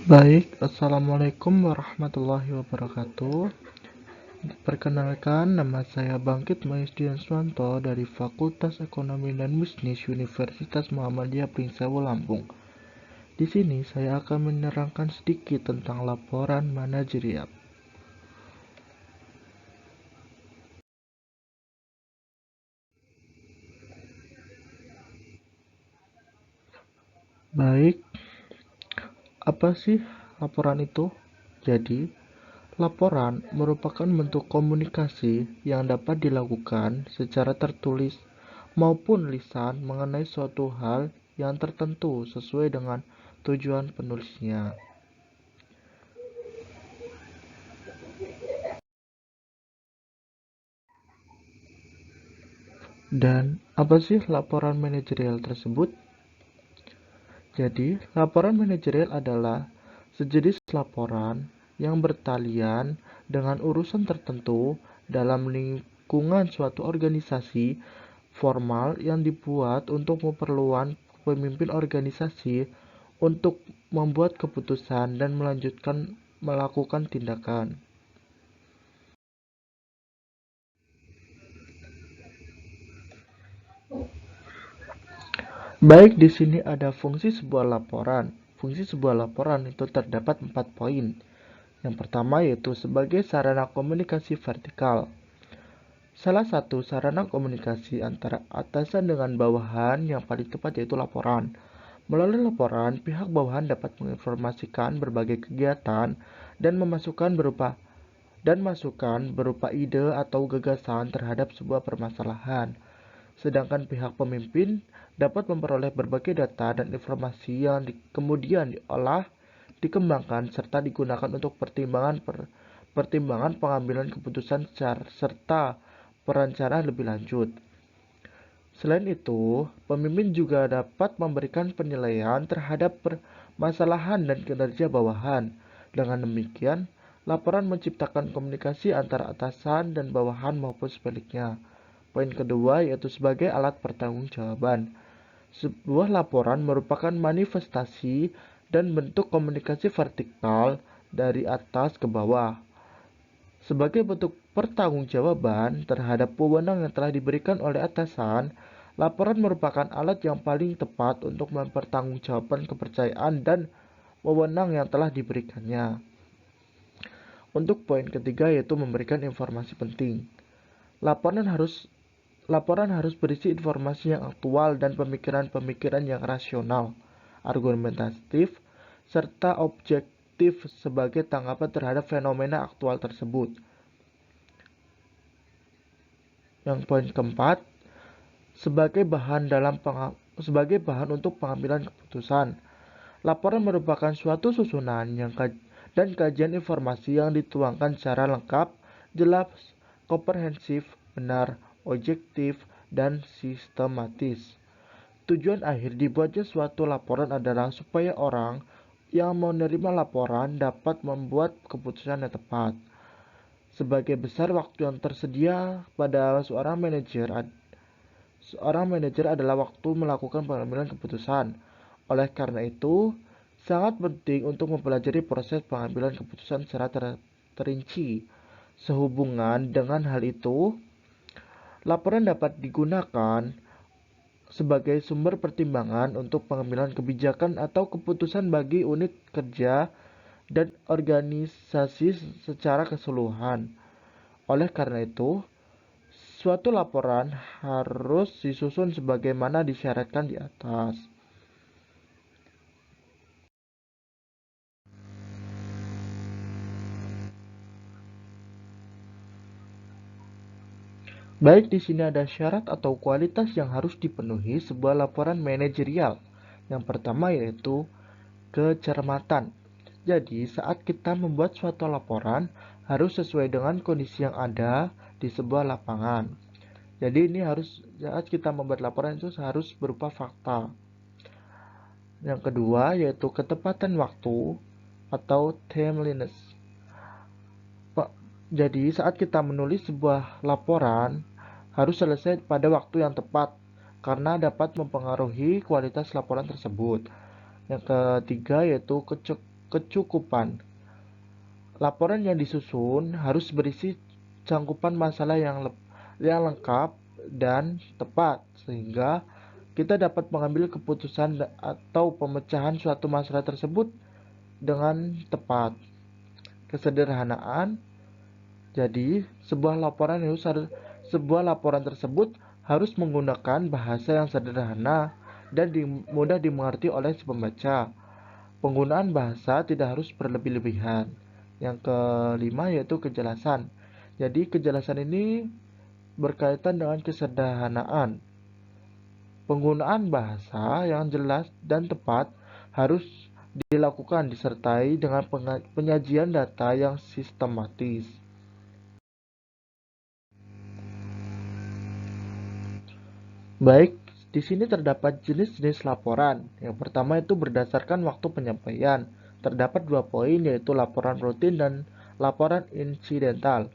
Baik, Assalamualaikum warahmatullahi wabarakatuh. Perkenalkan, nama saya Bangkit Maisdian Swanto dari Fakultas Ekonomi dan Bisnis Universitas Muhammadiyah Pringsewu Lampung. Di sini saya akan menerangkan sedikit tentang laporan manajerial. Baik, apa sih laporan itu? Jadi, laporan merupakan bentuk komunikasi yang dapat dilakukan secara tertulis maupun lisan mengenai suatu hal yang tertentu sesuai dengan tujuan penulisnya. Dan apa sih laporan manajerial tersebut? Jadi, laporan manajerial adalah sejenis laporan yang bertalian dengan urusan tertentu dalam lingkungan suatu organisasi formal yang dibuat untuk keperluan pemimpin organisasi untuk membuat keputusan dan melanjutkan melakukan tindakan. Baik, di sini ada fungsi sebuah laporan. Fungsi sebuah laporan itu terdapat 4 poin. Yang pertama yaitu sebagai sarana komunikasi vertikal. Salah satu sarana komunikasi antara atasan dengan bawahan yang paling tepat yaitu laporan. Melalui laporan, pihak bawahan dapat menginformasikan berbagai kegiatan dan masukan berupa ide atau gagasan terhadap sebuah permasalahan. Sedangkan pihak pemimpin dapat memperoleh berbagai data dan informasi yang kemudian diolah, dikembangkan, serta digunakan untuk pertimbangan pengambilan keputusan serta perencanaan lebih lanjut. Selain itu, pemimpin juga dapat memberikan penilaian terhadap permasalahan dan kinerja bawahan. Dengan demikian, laporan menciptakan komunikasi antara atasan dan bawahan maupun sebaliknya. Poin kedua yaitu sebagai alat pertanggungjawaban. Sebuah laporan merupakan manifestasi dan bentuk komunikasi vertikal dari atas ke bawah. Sebagai bentuk pertanggungjawaban terhadap wewenang yang telah diberikan oleh atasan, laporan merupakan alat yang paling tepat untuk mempertanggungjawabkan kepercayaan dan wewenang yang telah diberikannya. Untuk poin ketiga yaitu memberikan informasi penting. Laporan harus Laporan harus berisi informasi yang aktual dan pemikiran-pemikiran yang rasional, argumentatif, serta objektif sebagai tanggapan terhadap fenomena aktual tersebut. Yang poin keempat, sebagai bahan untuk pengambilan keputusan. Laporan merupakan suatu susunan dan kajian informasi yang dituangkan secara lengkap, jelas, komprehensif, benar, objektif, dan sistematis. Tujuan akhir dibuatnya suatu laporan adalah supaya orang yang menerima laporan dapat membuat keputusan yang tepat. Sebagai besar waktu yang tersedia pada seorang manajer adalah waktu melakukan pengambilan keputusan. Oleh karena itu, sangat penting untuk mempelajari proses pengambilan keputusan secara terinci. Sehubungan dengan hal itu, laporan dapat digunakan sebagai sumber pertimbangan untuk pengambilan kebijakan atau keputusan bagi unit kerja dan organisasi secara keseluruhan. Oleh karena itu, suatu laporan harus disusun sebagaimana disyaratkan di atas. Baik, di sini ada syarat atau kualitas yang harus dipenuhi sebuah laporan manajerial. Yang pertama yaitu kecermatan. Jadi, saat kita membuat suatu laporan harus sesuai dengan kondisi yang ada di sebuah lapangan. Jadi, saat kita membuat laporan itu harus berupa fakta. Yang kedua yaitu ketepatan waktu atau timeliness. Jadi, saat kita menulis sebuah laporan harus selesai pada waktu yang tepat karena dapat mempengaruhi kualitas laporan tersebut. Yang ketiga yaitu kecukupan. Laporan yang disusun harus berisi cangkupan masalah yang lengkap dan tepat, sehingga kita dapat mengambil keputusan atau pemecahan suatu masalah tersebut dengan tepat. Kesederhanaan. Jadi, sebuah laporan tersebut harus menggunakan bahasa yang sederhana dan mudah dimengerti oleh si pembaca. Penggunaan bahasa tidak harus berlebih-lebihan. Yang kelima yaitu kejelasan. Jadi kejelasan ini berkaitan dengan kesederhanaan. Penggunaan bahasa yang jelas dan tepat harus dilakukan disertai dengan penyajian data yang sistematis. Baik, di sini terdapat jenis-jenis laporan. Yang pertama itu berdasarkan waktu penyampaian. Terdapat 2 poin yaitu laporan rutin dan laporan insidental.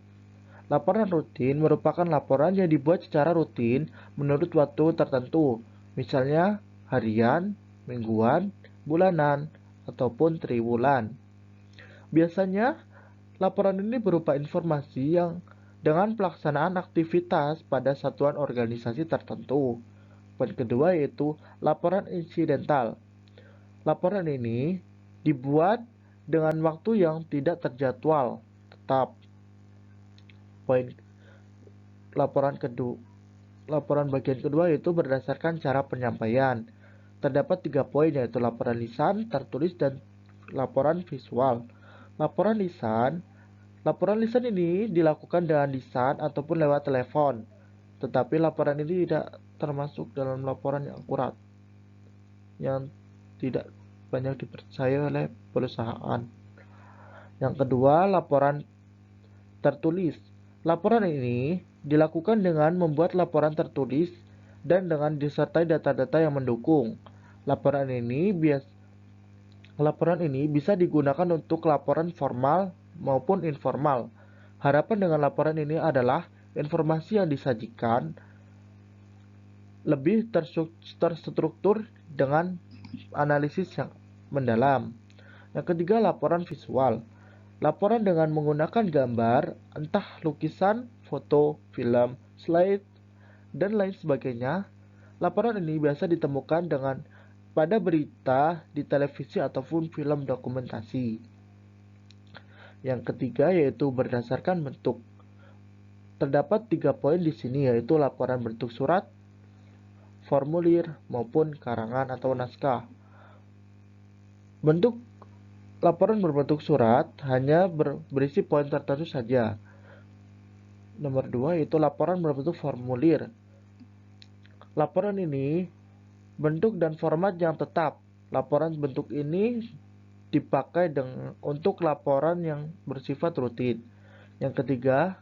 Laporan rutin merupakan laporan yang dibuat secara rutin menurut waktu tertentu, misalnya harian, mingguan, bulanan, ataupun triwulan. Biasanya, laporan ini berupa informasi yang dengan pelaksanaan aktivitas pada satuan organisasi tertentu. Poin kedua yaitu laporan insidental. Laporan ini dibuat dengan waktu yang tidak terjadwal tetap. Poin laporan bagian kedua yaitu berdasarkan cara penyampaian. Terdapat 3 poin yaitu laporan lisan, tertulis, dan laporan visual. Laporan lisan ini dilakukan dengan lisan ataupun lewat telepon. Tetapi laporan ini tidak termasuk dalam laporan yang akurat, yang tidak banyak dipercaya oleh perusahaan. Yang kedua, laporan tertulis. Laporan ini dilakukan dengan membuat laporan tertulis dan dengan disertai data-data yang mendukung. Laporan ini bisa digunakan untuk laporan formal maupun informal. Harapan dengan laporan ini adalah informasi yang disajikan lebih terstruktur dengan analisis yang mendalam. Yang ketiga, laporan visual. Laporan dengan menggunakan gambar, entah lukisan, foto, film, slide, dan lain sebagainya. Laporan ini biasa ditemukan pada berita di televisi ataupun film dokumentasi. Yang ketiga yaitu berdasarkan bentuk. Terdapat 3 poin di sini yaitu laporan bentuk surat, formulir, maupun karangan atau naskah. Bentuk laporan berbentuk surat hanya berisi poin tertentu saja. Nomor 2 yaitu laporan berbentuk formulir. Laporan ini bentuk dan format yang tetap. Laporan bentuk ini dipakai untuk laporan yang bersifat rutin. Yang ketiga,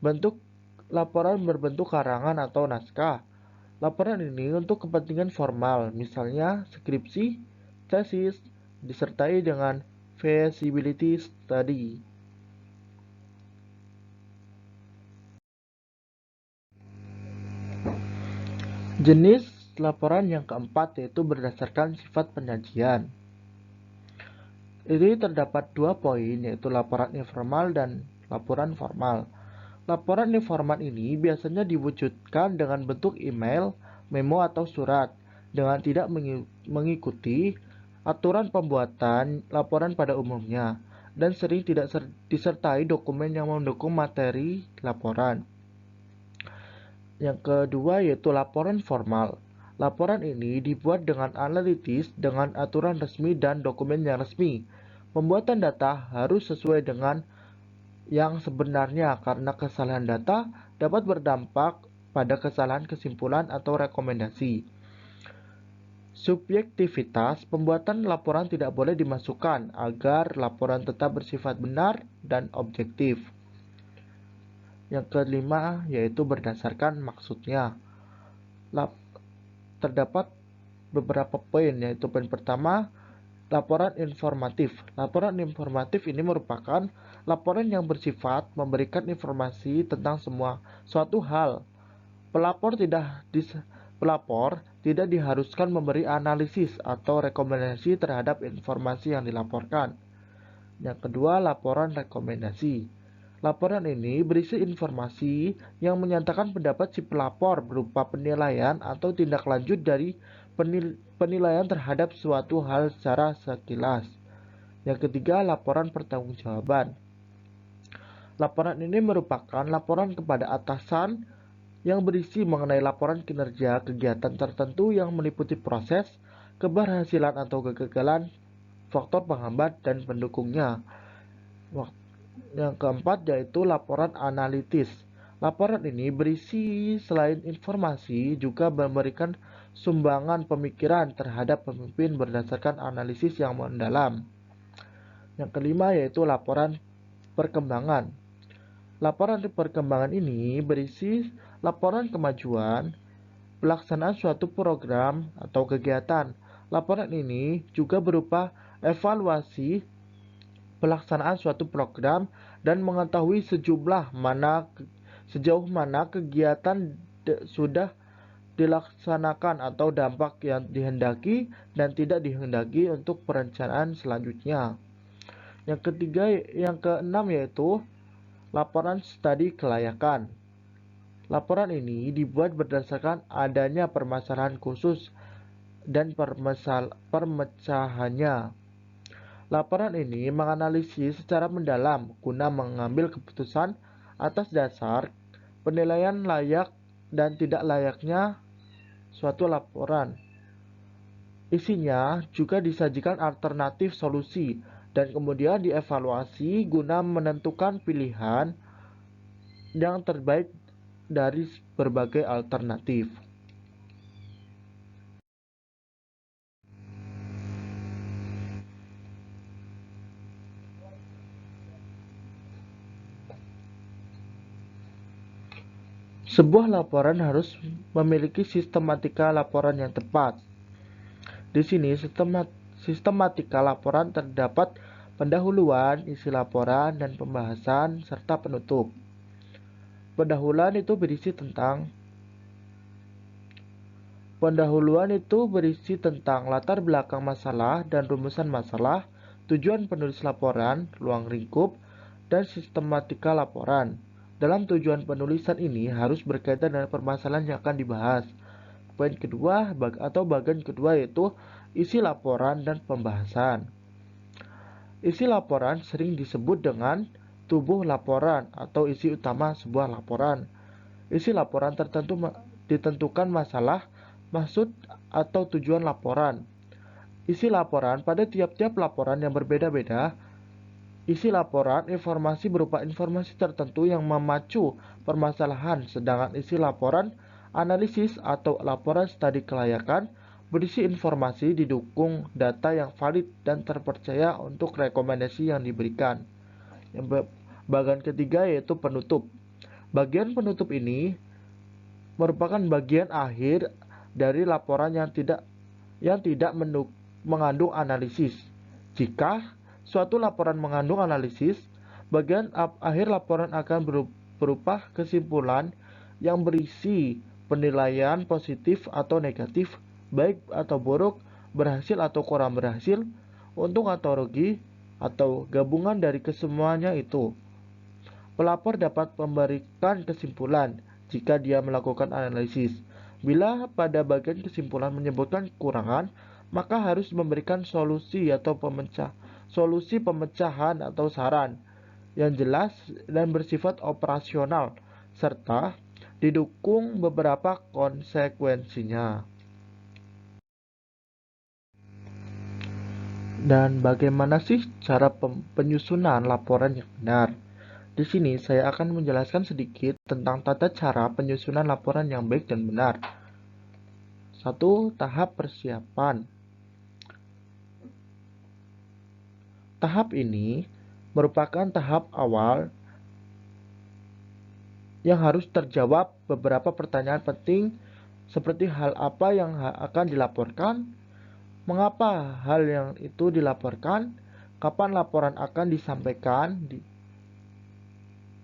bentuk laporan berbentuk karangan atau naskah. Laporan ini untuk kepentingan formal, misalnya skripsi, tesis, disertai dengan feasibility study. Jenis laporan yang keempat yaitu berdasarkan sifat penyajian. Ini terdapat 2 poin yaitu laporan informal dan laporan formal. Laporan informal ini biasanya diwujudkan dengan bentuk email, memo, atau surat dengan tidak mengikuti aturan pembuatan laporan pada umumnya dan sering tidak disertai dokumen yang mendukung materi laporan. Yang kedua yaitu laporan formal. Laporan ini dibuat dengan analitis dengan aturan resmi dan dokumen yang resmi. Pembuatan data harus sesuai dengan yang sebenarnya karena kesalahan data dapat berdampak pada kesalahan kesimpulan atau rekomendasi. Subjektivitas pembuatan laporan tidak boleh dimasukkan agar laporan tetap bersifat benar dan objektif. Yang kelima yaitu berdasarkan maksudnya. Terdapat beberapa poin yaitu poin pertama, laporan informatif. Laporan informatif ini merupakan laporan yang bersifat memberikan informasi tentang suatu hal. Pelapor tidak diharuskan memberi analisis atau rekomendasi terhadap informasi yang dilaporkan. Yang kedua, laporan rekomendasi. Laporan ini berisi informasi yang menyatakan pendapat si pelapor berupa penilaian atau tindak lanjut dari penilaian terhadap suatu hal secara sekilas. Yang ketiga, laporan pertanggungjawaban. Laporan ini merupakan laporan kepada atasan yang berisi mengenai laporan kinerja kegiatan tertentu yang meliputi proses, keberhasilan atau kegagalan, faktor penghambat, dan pendukungnya. Yang keempat yaitu laporan analitis. Laporan ini berisi selain informasi juga memberikan sumbangan pemikiran terhadap pemimpin berdasarkan analisis yang mendalam. Yang kelima yaitu laporan perkembangan. Laporan perkembangan ini berisi laporan kemajuan, pelaksanaan suatu program atau kegiatan. Laporan ini juga berupa evaluasi pelaksanaan suatu program dan mengetahui sejauh mana kegiatan sudah dilaksanakan atau dampak yang dihendaki dan tidak dihendaki untuk perencanaan selanjutnya. Yang keenam yaitu laporan studi kelayakan. Laporan ini dibuat berdasarkan adanya permasalahan khusus dan permecahannya. Laporan ini menganalisis secara mendalam guna mengambil keputusan atas dasar penilaian layak dan tidak layaknya suatu laporan. Isinya juga disajikan alternatif solusi dan kemudian dievaluasi guna menentukan pilihan yang terbaik dari berbagai alternatif. Sebuah laporan harus memiliki sistematika laporan yang tepat. Di sini sistematika laporan terdapat pendahuluan, isi laporan, dan pembahasan serta penutup. Pendahuluan itu berisi tentang latar belakang masalah dan rumusan masalah, tujuan penulis laporan, ruang lingkup, dan sistematika laporan. Dalam tujuan penulisan ini harus berkaitan dengan permasalahan yang akan dibahas. Poin kedua atau bagian kedua yaitu isi laporan dan pembahasan. Isi laporan sering disebut dengan tubuh laporan atau isi utama sebuah laporan. Isi laporan ditentukan masalah, maksud, atau tujuan laporan. Isi laporan pada tiap-tiap laporan yang berbeda-beda. Isi laporan informasi berupa informasi tertentu yang memacu permasalahan, sedangkan isi laporan analisis atau laporan studi kelayakan berisi informasi didukung data yang valid dan terpercaya untuk rekomendasi yang diberikan. Bagian ketiga yaitu penutup. Bagian penutup ini merupakan bagian akhir dari laporan yang tidak mengandung analisis. Jika suatu laporan mengandung analisis, bagian akhir laporan akan berupa kesimpulan yang berisi penilaian positif atau negatif, baik atau buruk, berhasil atau kurang berhasil, untung atau rugi, atau gabungan dari kesemuanya itu. Pelapor dapat memberikan kesimpulan jika dia melakukan analisis. Bila pada bagian kesimpulan menyebutkan kekurangan, maka harus memberikan solusi pemecahan atau saran yang jelas dan bersifat operasional serta didukung beberapa konsekuensinya. Dan bagaimana sih cara penyusunan laporan yang benar? Di sini saya akan menjelaskan sedikit tentang tata cara penyusunan laporan yang baik dan benar. 1. Tahap persiapan. Tahap ini merupakan tahap awal yang harus terjawab beberapa pertanyaan penting seperti hal apa yang akan dilaporkan, mengapa hal yang itu dilaporkan, kapan laporan akan disampaikan,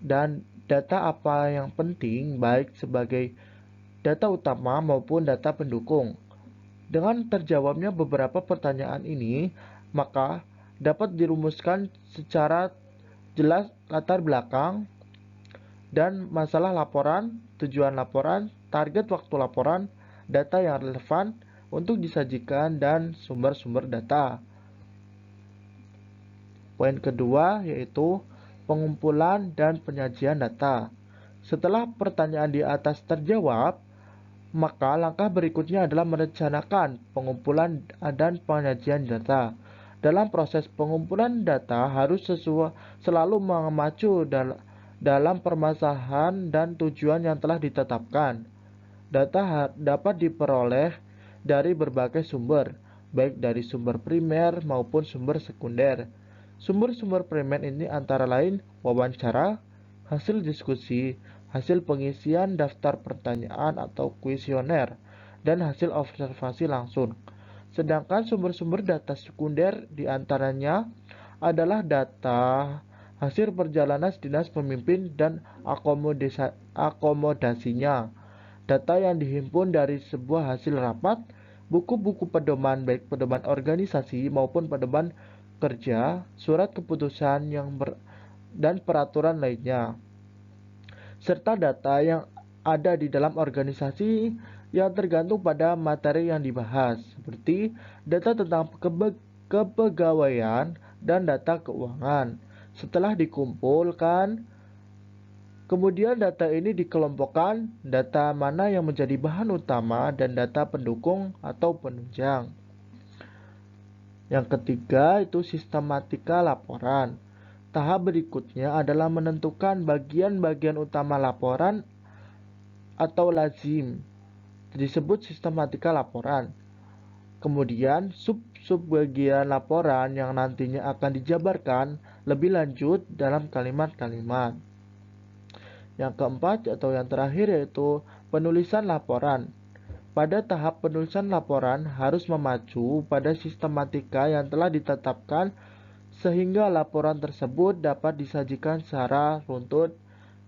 dan data apa yang penting baik sebagai data utama maupun data pendukung. Dengan terjawabnya beberapa pertanyaan ini, maka dapat dirumuskan secara jelas latar belakang dan masalah laporan, tujuan laporan, target waktu laporan, data yang relevan untuk disajikan, dan sumber-sumber data. Poin kedua yaitu pengumpulan dan penyajian data. Setelah pertanyaan di atas terjawab, maka langkah berikutnya adalah merencanakan pengumpulan dan penyajian data. Dalam proses pengumpulan data harus selalu mengacu dalam permasalahan dan tujuan yang telah ditetapkan. Data dapat diperoleh dari berbagai sumber, baik dari sumber primer maupun sumber sekunder. Sumber-sumber primer ini antara lain wawancara, hasil diskusi, hasil pengisian daftar pertanyaan atau kuesioner, dan hasil observasi langsung. Sedangkan sumber-sumber data sekunder diantaranya adalah data hasil perjalanan dinas pemimpin dan akomodasinya, data yang dihimpun dari sebuah hasil rapat, buku-buku pedoman baik pedoman organisasi maupun pedoman kerja, surat keputusan dan peraturan lainnya, serta data yang ada di dalam organisasi yang tergantung pada materi yang dibahas, seperti data tentang kepegawaian dan data keuangan. Setelah dikumpulkan, kemudian data ini dikelompokkan, data mana yang menjadi bahan utama dan data pendukung atau penunjang. Yang ketiga itu sistematika laporan. Tahap berikutnya adalah menentukan bagian-bagian utama laporan atau lazim, disebut sistematika laporan. Kemudian sub-sub bagian laporan yang nantinya akan dijabarkan lebih lanjut dalam kalimat-kalimat. Yang keempat atau yang terakhir yaitu penulisan laporan. Pada tahap penulisan laporan harus memacu pada sistematika yang telah ditetapkan sehingga laporan tersebut dapat disajikan secara runtut,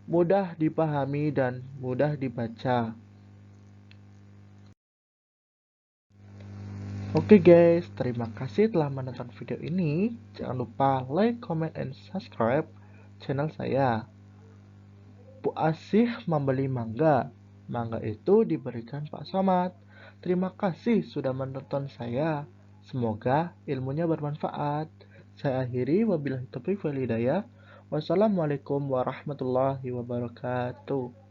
mudah dipahami, dan mudah dibaca. Oke guys, terima kasih telah menonton video ini. Jangan lupa like, comment, and subscribe channel saya. Bu Asih membeli mangga. Mangga itu diberikan Pak Somad. Terima kasih sudah menonton saya. Semoga ilmunya bermanfaat. Saya akhiri, wabillahi taufiq wal hidayah. Wassalamualaikum warahmatullahi wabarakatuh.